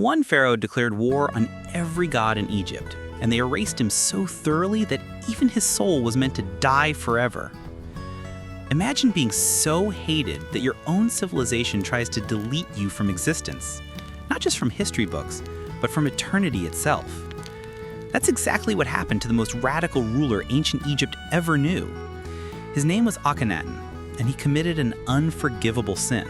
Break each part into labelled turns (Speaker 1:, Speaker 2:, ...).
Speaker 1: One pharaoh declared war on every god in Egypt, and they erased him so thoroughly that even his soul was meant to die forever. Imagine being so hated that your own civilization tries to delete you from existence, not just from history books, but from eternity itself. That's exactly what happened to the most radical ruler ancient Egypt ever knew. His name was Akhenaten, and he committed an unforgivable sin.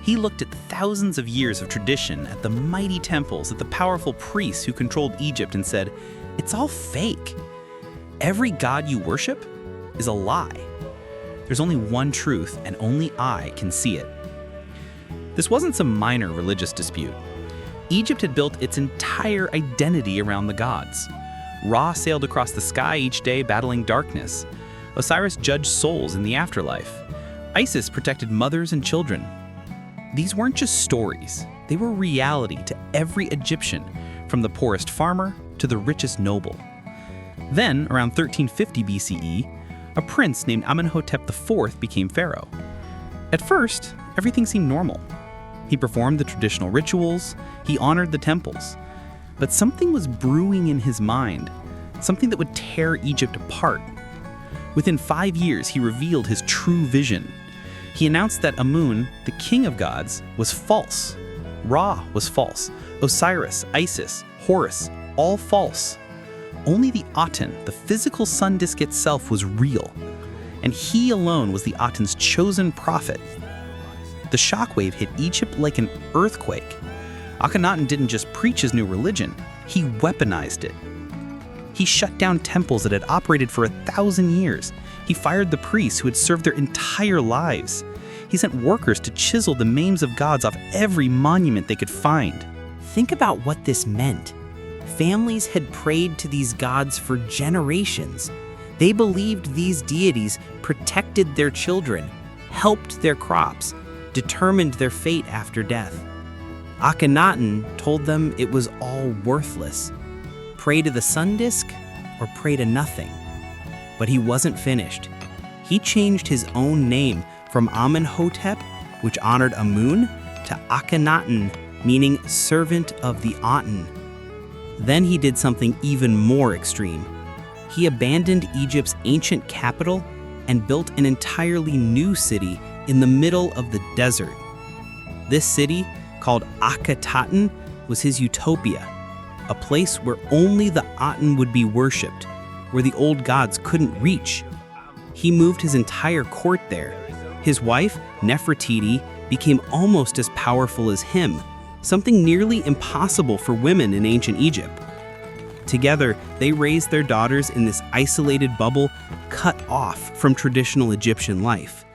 Speaker 1: He looked at thousands of years of tradition, at the mighty temples, at the powerful priests who controlled Egypt and said, "It's all fake. Every god you worship is a lie. There's only one truth, and only I can see it." This wasn't some minor religious dispute. Egypt had built its entire identity around the gods. Ra sailed across the sky each day battling darkness. Osiris judged souls in the afterlife. Isis protected mothers and children. These weren't just stories, they were reality to every Egyptian, from the poorest farmer to the richest noble. Then, around 1350 BCE, a prince named Amenhotep IV became pharaoh. At first, everything seemed normal. He performed the traditional rituals, he honored the temples. But something was brewing in his mind, something that would tear Egypt apart. Within 5 years, he revealed his true vision. He announced that Amun, the king of gods, was false. Ra was false. Osiris, Isis, Horus, all false. Only the Aten, the physical sun disk itself, was real. And he alone was the Aten's chosen prophet. The shockwave hit Egypt like an earthquake. Akhenaten didn't just preach his new religion, he weaponized it. He shut down temples that had operated for 1,000 years. He fired the priests who had served their entire lives. He sent workers to chisel the names of gods off every monument they could find.
Speaker 2: Think about what this meant. Families had prayed to these gods for generations. They believed these deities protected their children, helped their crops, determined their fate after death. Akhenaten told them it was all worthless. Pray to the sun disk or pray to nothing. But he wasn't finished. He changed his own name from Amenhotep, which honored Amun, to Akhenaten, meaning servant of the Aten. Then he did something even more extreme. He abandoned Egypt's ancient capital and built an entirely new city in the middle of the desert. This city, called Akhenaten, was his utopia, a place where only the Aten would be worshipped, where the old gods couldn't reach. He moved his entire court there. His wife, Nefertiti, became almost as powerful as him, something nearly impossible for women in ancient Egypt. Together, they raised their daughters in this isolated bubble, cut off from traditional Egyptian life.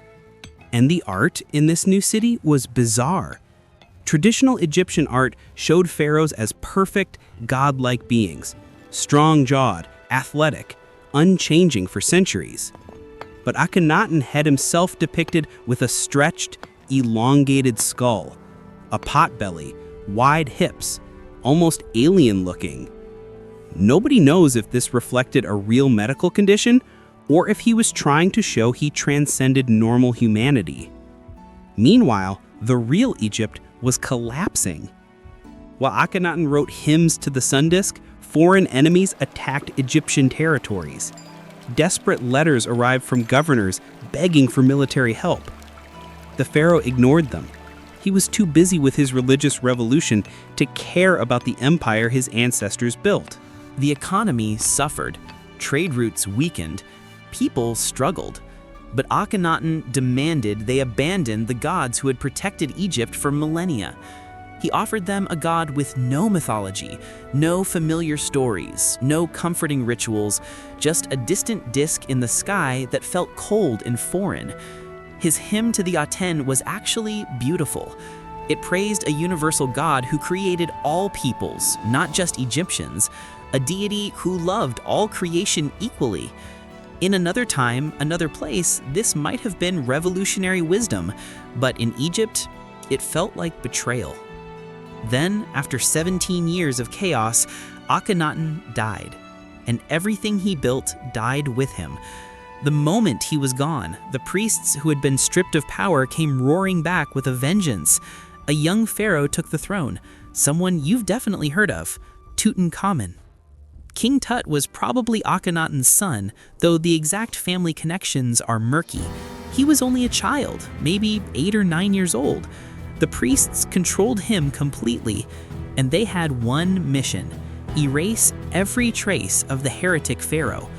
Speaker 2: And the art in this new city was bizarre. Traditional Egyptian art showed pharaohs as perfect, godlike beings, strong-jawed, athletic, unchanging for centuries. But Akhenaten had himself depicted with a stretched, elongated skull, a potbelly, wide hips, almost alien-looking. Nobody knows if this reflected a real medical condition or if he was trying to show he transcended normal humanity. Meanwhile, the real Egypt was collapsing. While Akhenaten wrote hymns to the sun disk, foreign enemies attacked Egyptian territories. Desperate letters arrived from governors begging for military help. The pharaoh ignored them. He was too busy with his religious revolution to care about the empire his ancestors built.
Speaker 3: The economy suffered, trade routes weakened, people struggled. But Akhenaten demanded they abandon the gods who had protected Egypt for millennia. He offered them a god with no mythology, no familiar stories, no comforting rituals, just a distant disk in the sky that felt cold and foreign. His hymn to the Aten was actually beautiful. It praised a universal God who created all peoples, not just Egyptians, a deity who loved all creation equally. In another time, another place, this might have been revolutionary wisdom, but in Egypt, it felt like betrayal. Then, after 17 years of chaos, Akhenaten died, and everything he built died with him. The moment he was gone, the priests who had been stripped of power came roaring back with a vengeance. A young pharaoh took the throne, someone you've definitely heard of, Tutankhamun. King Tut was probably Akhenaten's son, though the exact family connections are murky. He was only a child, maybe 8 or 9 years old. The priests controlled him completely, and they had one mission: erase every trace of the heretic Pharaoh.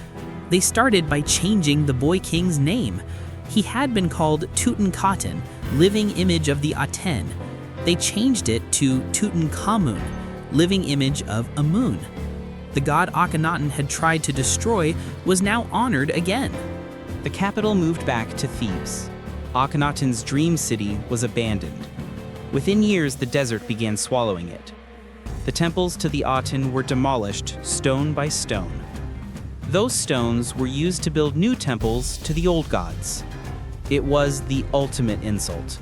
Speaker 3: They started by changing the boy king's name. He had been called Tutankhaten, living image of the Aten. They changed it to Tutankhamun, living image of Amun. The god Akhenaten had tried to destroy was now honored again.
Speaker 1: The capital moved back to Thebes. Akhenaten's dream city was abandoned. Within years, the desert began swallowing it. The temples to the Aten were demolished stone by stone. Those stones were used to build new temples to the old gods. It was the ultimate insult,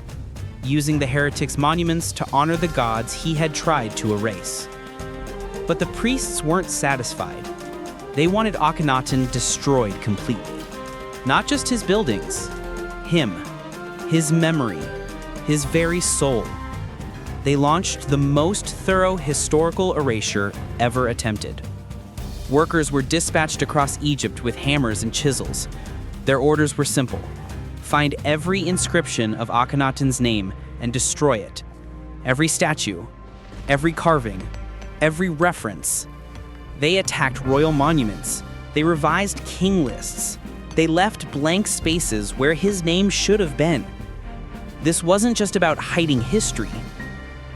Speaker 1: using the heretic's monuments to honor the gods he had tried to erase. But the priests weren't satisfied. They wanted Akhenaten destroyed completely. Not just his buildings, him, his memory, his very soul. They launched the most thorough historical erasure ever attempted. Workers were dispatched across Egypt with hammers and chisels. Their orders were simple: find every inscription of Akhenaten's name and destroy it. Every statue, every carving, every reference. They attacked royal monuments. They revised king lists. They left blank spaces where his name should have been. This wasn't just about hiding history.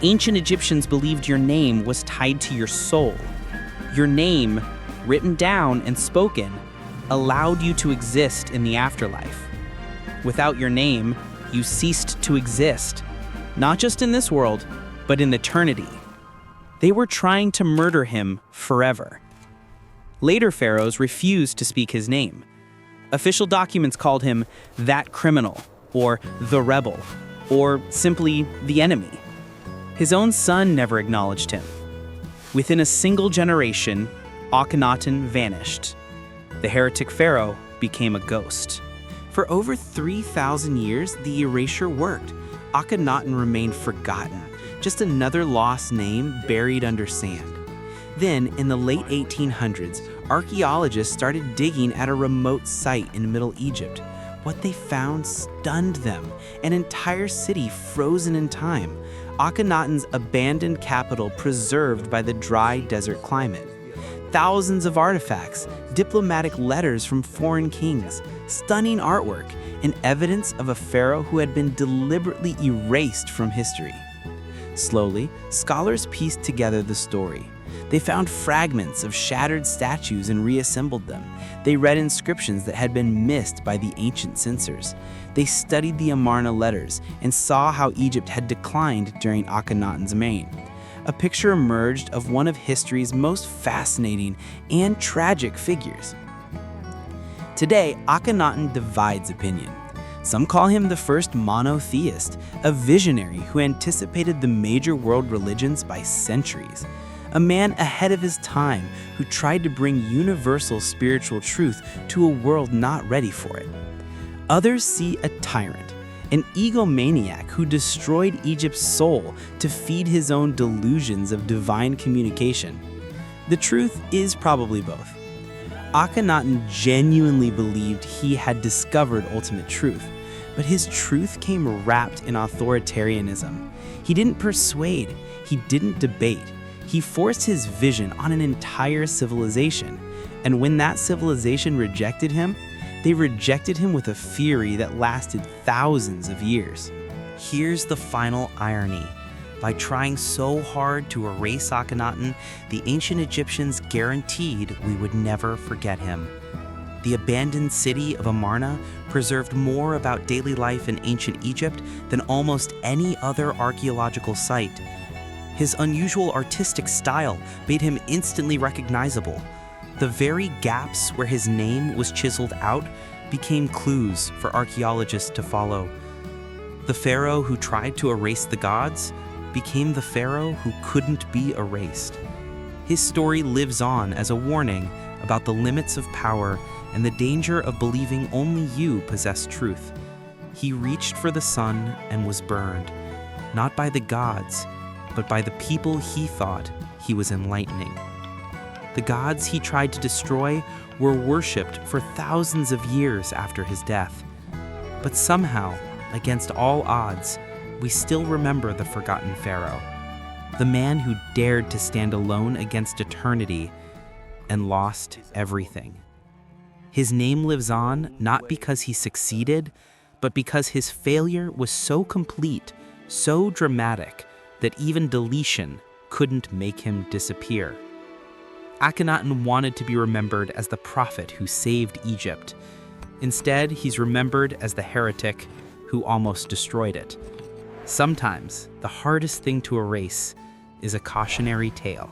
Speaker 1: Ancient Egyptians believed your name was tied to your soul. Your name, written down and spoken, allowed you to exist in the afterlife. Without your name, you ceased to exist, not just in this world, but in eternity. They were trying to murder him forever. Later pharaohs refused to speak his name. Official documents called him that criminal, or the rebel, or simply the enemy. His own son never acknowledged him. Within a single generation, Akhenaten vanished. The heretic pharaoh became a ghost. For over 3,000 years, the erasure worked. Akhenaten remained forgotten, just another lost name buried under sand. Then, in the late 1800s, archaeologists started digging at a remote site in Middle Egypt. What they found stunned them: an entire city frozen in time, Akhenaten's abandoned capital preserved by the dry desert climate. Thousands of artifacts, diplomatic letters from foreign kings, stunning artwork, and evidence of a pharaoh who had been deliberately erased from history. Slowly, scholars pieced together the story. They found fragments of shattered statues and reassembled them. They read inscriptions that had been missed by the ancient censors. They studied the Amarna letters and saw how Egypt had declined during Akhenaten's reign. A picture emerged of one of history's most fascinating and tragic figures. Today, Akhenaten divides opinion. Some call him the first monotheist, a visionary who anticipated the major world religions by centuries. A man ahead of his time who tried to bring universal spiritual truth to a world not ready for it. Others see a tyrant, an egomaniac who destroyed Egypt's soul to feed his own delusions of divine communication. The truth is probably both. Akhenaten genuinely believed he had discovered ultimate truth, but his truth came wrapped in authoritarianism. He didn't persuade, he didn't debate. He forced his vision on an entire civilization, and when that civilization rejected him, they rejected him with a fury that lasted thousands of years. Here's the final irony. By trying so hard to erase Akhenaten, the ancient Egyptians guaranteed we would never forget him. The abandoned city of Amarna preserved more about daily life in ancient Egypt than almost any other archaeological site. His unusual artistic style made him instantly recognizable. The very gaps where his name was chiseled out became clues for archaeologists to follow. The pharaoh who tried to erase the gods became the pharaoh who couldn't be erased. His story lives on as a warning about the limits of power and the danger of believing only you possess truth. He reached for the sun and was burned, not by the gods, but by the people he thought he was enlightening. The gods he tried to destroy were worshipped for thousands of years after his death. But somehow, against all odds, we still remember the forgotten Pharaoh, the man who dared to stand alone against eternity and lost everything. His name lives on not because he succeeded, but because his failure was so complete, so dramatic, that even deletion couldn't make him disappear. Akhenaten wanted to be remembered as the prophet who saved Egypt. Instead, he's remembered as the heretic who almost destroyed it. Sometimes, the hardest thing to erase is a cautionary tale.